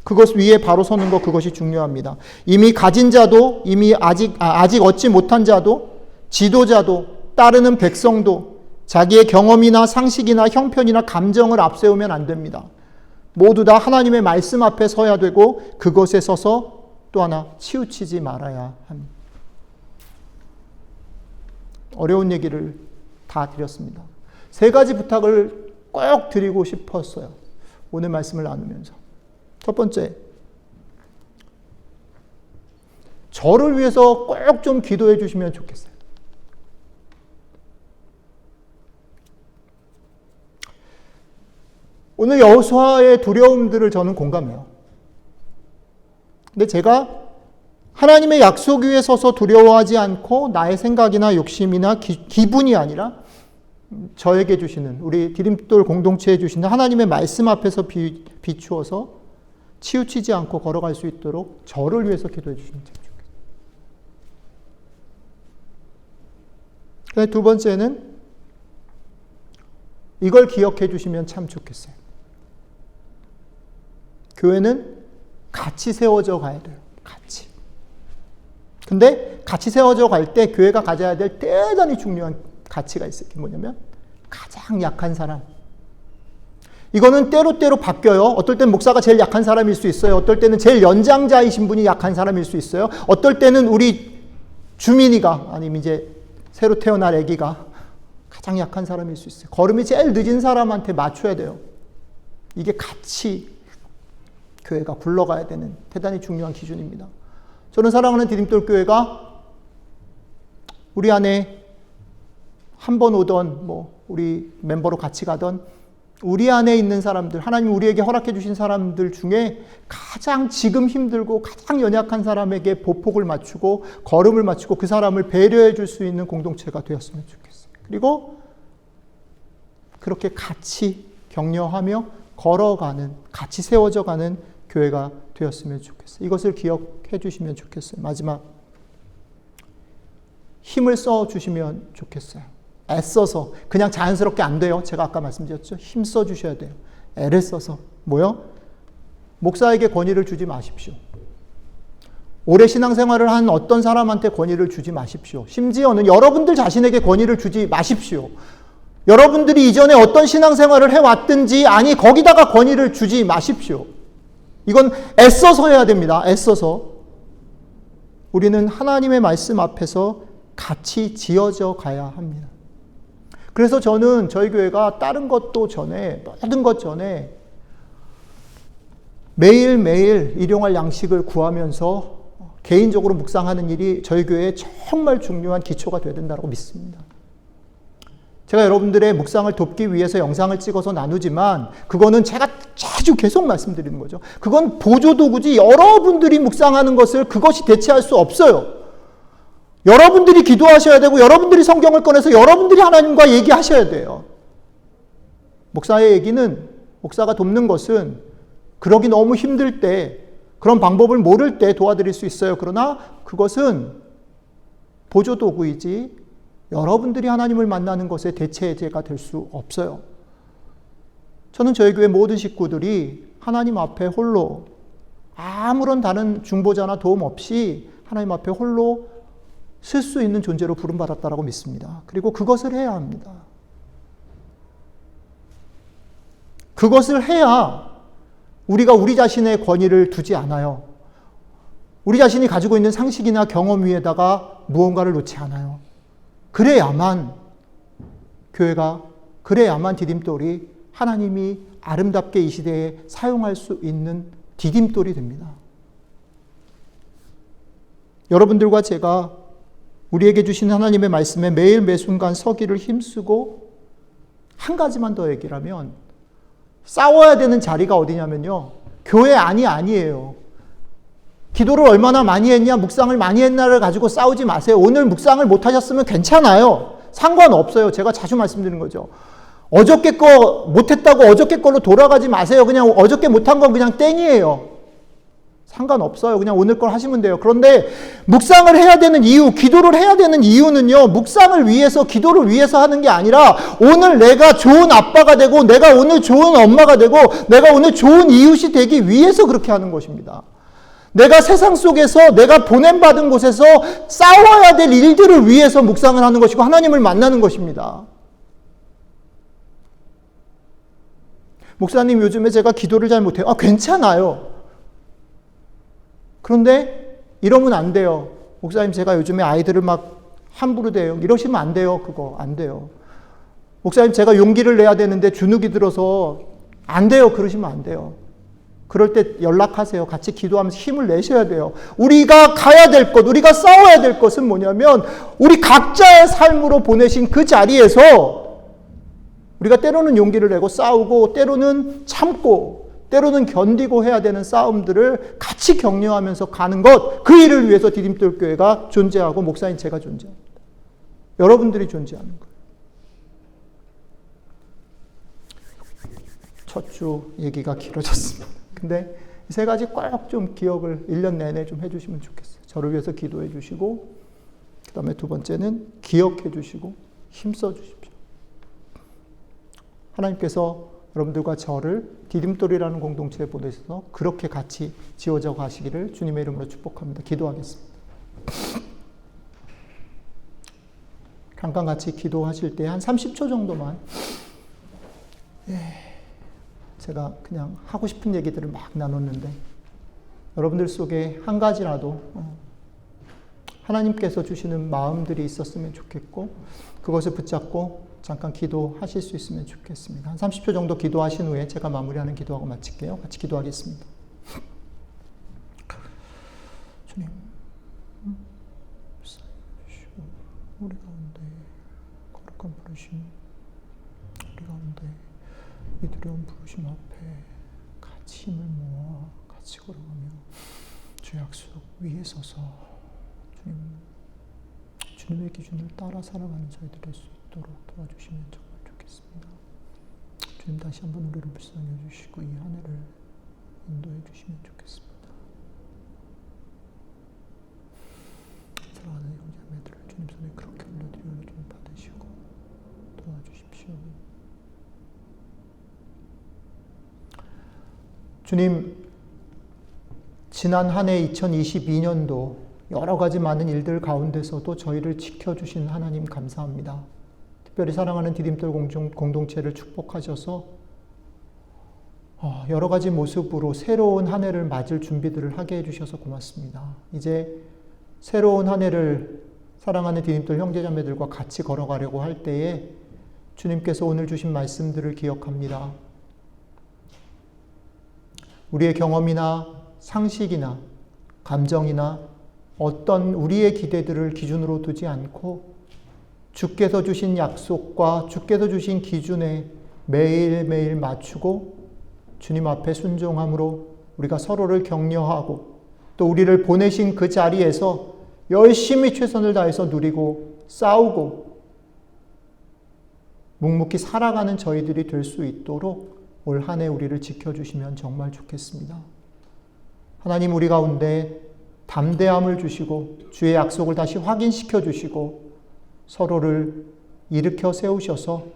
A: 그것 위에 바로 서는 것, 그것이 중요합니다. 이미 가진 자도, 이미 아직 얻지 못한 자도, 지도자도, 따르는 백성도 자기의 경험이나 상식이나 형편이나 감정을 앞세우면 안 됩니다. 모두 다 하나님의 말씀 앞에 서야 되고 그것에 서서 또 하나 치우치지 말아야 합니다. 어려운 얘기를 다 드렸습니다. 세 가지 부탁을 꼭 드리고 싶었어요. 오늘 말씀을 나누면서. 첫 번째, 저를 위해서 꼭 좀 기도해 주시면 좋겠어요. 오늘 여호수아의 두려움들을 저는 공감해요. 근데 제가 하나님의 약속 위에 서서 두려워하지 않고 나의 생각이나 욕심이나 기분이 아니라 저에게 주시는, 우리 디딤돌 공동체에 주시는 하나님의 말씀 앞에서 비추어서 치우치지 않고 걸어갈 수 있도록 저를 위해서 기도해 주시면 좋겠어요. 두 번째는 이걸 기억해 주시면 참 좋겠어요. 교회는 같이 세워져 가야 돼요. 같이. 근데 같이 세워져 갈 때 교회가 가져야 될 대단히 중요한 가치가 있어요. 그게 뭐냐면 가장 약한 사람. 이거는 때로 바뀌어요. 어떨 때는 목사가 제일 약한 사람일 수 있어요. 어떨 때는 제일 연장자이신 분이 약한 사람일 수 있어요. 어떨 때는 우리 주민이가, 아니면 이제 새로 태어날 아기가 가장 약한 사람일 수 있어요. 걸음이 제일 늦은 사람한테 맞춰야 돼요. 이게 같이 교회가 굴러가야 되는 대단히 중요한 기준입니다. 저는 사랑하는 디딤돌 교회가 우리 안에 한 번 오던, 우리 멤버로 같이 가던 우리 안에 있는 사람들, 하나님 우리에게 허락해 주신 사람들 중에 가장 지금 힘들고 가장 연약한 사람에게 보폭을 맞추고 걸음을 맞추고 그 사람을 배려해 줄 수 있는 공동체가 되었으면 좋겠어요. 그리고 그렇게 같이 격려하며 걸어가는, 같이 세워져 가는 교회가 되었으면 좋겠어요. 이것을 기억해 주시면 좋겠어요. 마지막, 힘을 써 주시면 좋겠어요. 애써서, 그냥 자연스럽게 안 돼요. 제가 아까 말씀드렸죠. 힘 써 주셔야 돼요. 애를 써서. 뭐요? 목사에게 권위를 주지 마십시오. 오래 신앙생활을 한 어떤 사람한테 권위를 주지 마십시오. 심지어는 여러분들 자신에게 권위를 주지 마십시오. 여러분들이 이전에 어떤 신앙생활을 해왔든지, 아니 거기다가 권위를 주지 마십시오. 이건 애써서 해야 됩니다. 애써서. 우리는 하나님의 말씀 앞에서 같이 지어져 가야 합니다. 그래서 저는 저희 교회가 다른 것도 전에, 모든 것 전에 매일매일 일용할 양식을 구하면서 개인적으로 묵상하는 일이 저희 교회에 정말 중요한 기초가 되어야 된다고 믿습니다. 제가 여러분들의 묵상을 돕기 위해서 영상을 찍어서 나누지만 그거는 제가 자주 계속 말씀드리는 거죠. 그건 보조도구지 여러분들이 묵상하는 것을 그것이 대체할 수 없어요. 여러분들이 기도하셔야 되고 여러분들이 성경을 꺼내서 여러분들이 하나님과 얘기하셔야 돼요. 목사의 얘기는, 목사가 돕는 것은 그러기 너무 힘들 때, 그런 방법을 모를 때 도와드릴 수 있어요. 그러나 그것은 보조도구이지 여러분들이 하나님을 만나는 것의 대체제가 될 수 없어요. 저는 저희 교회 모든 식구들이 하나님 앞에 홀로, 아무런 다른 중보자나 도움 없이 하나님 앞에 홀로 쓸 수 있는 존재로 부름받았다라고 믿습니다. 그리고 그것을 해야 합니다. 그것을 해야 우리가 우리 자신의 권위를 두지 않아요. 우리 자신이 가지고 있는 상식이나 경험 위에다가 무언가를 놓지 않아요. 그래야만 교회가, 그래야만 디딤돌이 하나님이 아름답게 이 시대에 사용할 수 있는 디딤돌이 됩니다. 여러분들과 제가 우리에게 주신 하나님의 말씀에 매일 매순간 서기를 힘쓰고, 한 가지만 더 얘기를 하면, 싸워야 되는 자리가 어디냐면요, 교회 아니에요. 기도를 얼마나 많이 했냐, 묵상을 많이 했나를 가지고 싸우지 마세요. 오늘 묵상을 못 하셨으면 괜찮아요. 상관없어요. 제가 자주 말씀드리는 거죠. 어저께 거 못했다고 어저께 걸로 돌아가지 마세요. 그냥 어저께 못한 건 그냥 땡이에요. 상관없어요. 그냥 오늘 걸 하시면 돼요. 그런데 묵상을 해야 되는 이유, 기도를 해야 되는 이유는요, 묵상을 위해서, 기도를 위해서 하는 게 아니라 오늘 내가 좋은 아빠가 되고, 내가 오늘 좋은 엄마가 되고, 내가 오늘 좋은 이웃이 되기 위해서 그렇게 하는 것입니다. 내가 세상 속에서, 내가 보냄받은 곳에서 싸워야 될 일들을 위해서 묵상을 하는 것이고 하나님을 만나는 것입니다. 목사님, 요즘에 제가 기도를 잘 못해요. 괜찮아요. 그런데 이러면 안 돼요. 목사님, 제가 요즘에 아이들을 막 함부로 대요. 이러시면 안 돼요. 그거 안 돼요. 목사님, 제가 용기를 내야 되는데 주눅이 들어서 안 돼요. 그러시면 안 돼요. 그럴 때 연락하세요. 같이 기도하면서 힘을 내셔야 돼요. 우리가 가야 될 것, 우리가 싸워야 될 것은 뭐냐면, 우리 각자의 삶으로 보내신 그 자리에서 우리가 때로는 용기를 내고 싸우고, 때로는 참고, 때로는 견디고 해야 되는 싸움들을 같이 격려하면서 가는 것, 그 일을 위해서 디딤돌 교회가 존재하고 목사인 제가 존재합니다. 여러분들이 존재하는 거예요. 첫 주 얘기가 길어졌습니다. 근데 이 세 가지 꼭 좀 기억을 1년 내내 좀 해주시면 좋겠어요. 저를 위해서 기도해 주시고, 그 다음에 두 번째는 기억해 주시고 힘써 주십시오. 하나님께서 여러분들과 저를 디딤돌이라는 공동체에 보내셔서 그렇게 같이 지어져 가시기를 주님의 이름으로 축복합니다. 기도하겠습니다. 잠깐 같이 기도하실 때 한 30초 정도만 제가 그냥 하고 싶은 얘기들을 막 나눴는데, 여러분들 속에 한 가지라도 하나님께서 주시는 마음들이 있었으면 좋겠고, 그것을 붙잡고 잠깐 기도하실 수 있으면 좋겠습니다. 한 30초 정도 기도하신 후에 제가 마무리하는 기도하고 마칠게요. 같이 기도하겠습니다. 주님, 우리 가운데 거룩한 부르심, 우리 가운데 이 두려운 부르심 앞에 같이 힘을 모아 같이 걸어가며 주 약속 위에 서서 주님의 기준을 따라 살아가는 저희들 될 수 있도록 도와주시면 정말 좋겠습니다. 주님 다시 한번 우리를 불쌍히 여주시고 이 한 해를 인도해 주시면 좋겠습니다. 사랑하는 형제자매들을 주님 손에 그렇게 올려드려요. 좀 받으시고 도와주십시오. 주님, 지난 한 해 2022년도 여러 가지 많은 일들 가운데서도 저희를 지켜주신 하나님 감사합니다. 특별히 사랑하는 디딤돌 공동체를 축복하셔서 여러 가지 모습으로 새로운 한 해를 맞을 준비들을 하게 해주셔서 고맙습니다. 이제 새로운 한 해를 사랑하는 디딤돌 형제자매들과 같이 걸어가려고 할 때에 주님께서 오늘 주신 말씀들을 기억합니다. 우리의 경험이나 상식이나 감정이나 어떤 우리의 기대들을 기준으로 두지 않고 주께서 주신 약속과 주께서 주신 기준에 매일매일 맞추고 주님 앞에 순종함으로 우리가 서로를 격려하고 또 우리를 보내신 그 자리에서 열심히 최선을 다해서 누리고 싸우고 묵묵히 살아가는 저희들이 될 수 있도록 올 한 해 우리를 지켜주시면 정말 좋겠습니다. 하나님, 우리 가운데 담대함을 주시고 주의 약속을 다시 확인시켜 주시고 서로를 일으켜 세우셔서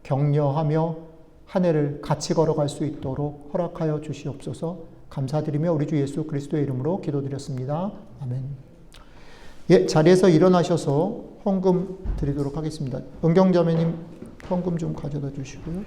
A: 격려하며 한 해를 같이 걸어갈 수 있도록 허락하여 주시옵소서. 감사드리며 우리 주 예수 그리스도의 이름으로 기도드렸습니다. 아멘. 예, 자리에서 일어나셔서 헌금 드리도록 하겠습니다. 은경자매님 헌금 좀 가져다 주시고요.